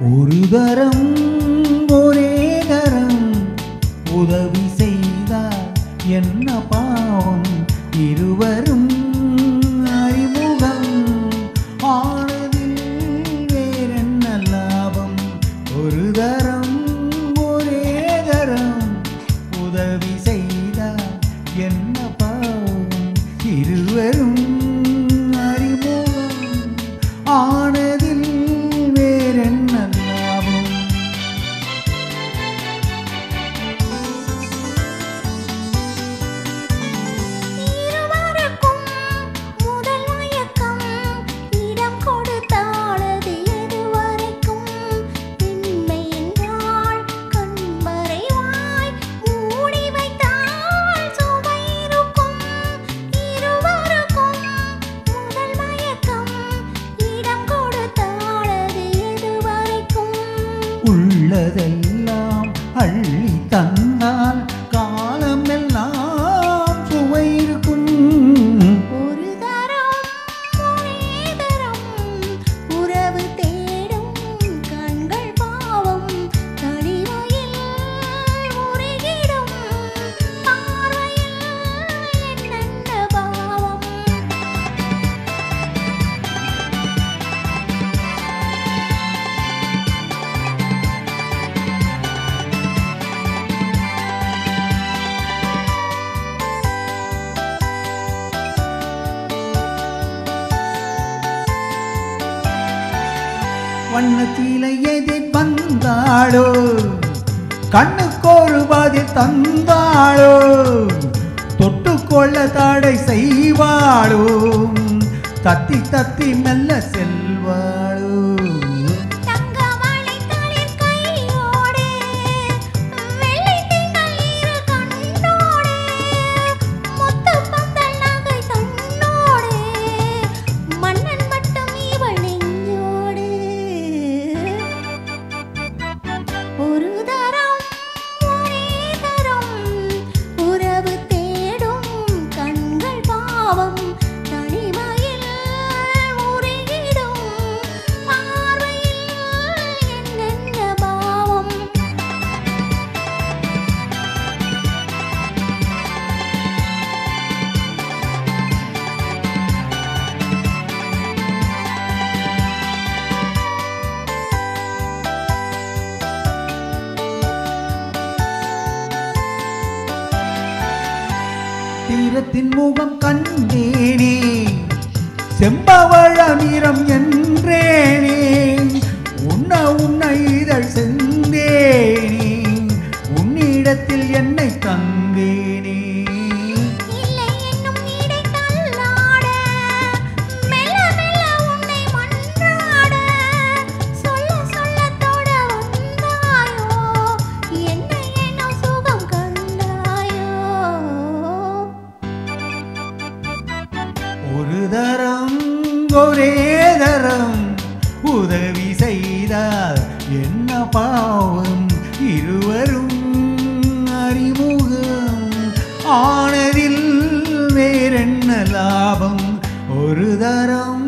ஒரு தரம் ஒரே தரம் உதவி செய்தார் என்ன பாவம் இருவரும் அறிமுகம் ஆனதில் வேறென்ன லாபம் ஒரு தரம் ஒரே தரம் உதவி செய்தார் என்ன பாவம் இருவரும் அறிமுகம் ஆனதில் வேறென்ன லாபம் இருவருக்கும் முதல் மயக்கம் இடம் கொடுத்தாளது எதுவரைக்கும் பெண்மை என்றால் கண்மறைவாய் மூடி வைத்தால் சுவை இருக்கும் இருவருக்கும் முதல் மயக்கம் இடம் கொடுத்தாளது எதுவரைக்கும் உள்ளதெல்லாம் அள்ளி தந்தால் காலமெல்லாம் சுவை இருக்கும் ஒரு தரம் ஒரே தரம் உறவு தேடும் கண்கள் பாவம் தனிமையில் உருகிடும் பார்வையில் என்னென்ன பாவம் வண்ணத்திலே எதிர் வந்தாளோ கண்ணுக்கொரு பதில் தந்தாளோ தொட்டுக்கொள்ள தடை செய்வாளோ தத்தி தத்தி மெல்ல செல்வாளோ தங்கமலை தளிர் கையோடு வெள்ளை திங்கள் இரு கண்ணோடு முத்து பந்தல் நகை தன்னோடு மன்னன் மட்டும் இவள் நெஞ்சோடு ஒரு தரம் ஒரே தரம் உறவு தேடும் கண்கள் பாவம் தனிமையில் உருகிடும் பார்வையில் என்னென்ன பாவம் தீரத்தின் முகம் கண்டேனே செம்பவழ நிறம் என்றேனே உன்ன இதழ் செந்தேனே உன்னிடத்தில் என்னை தந்தேனே இல்லை என்னும் நீடை தள்ளாட மெல்ல மெல்ல உன்னை மன்றாட சொல்ல சொல்ல தொட வந்தாயோ என்னை என்னோ சுகம் கண்டாயோ ஒரு தரம் ஒரே தரம் உதவி செய்தார் என்ன பாவம் இருவரும் அறிமுகம் ஆனதில் வேறென்ன லாபம் ஒரு தரம்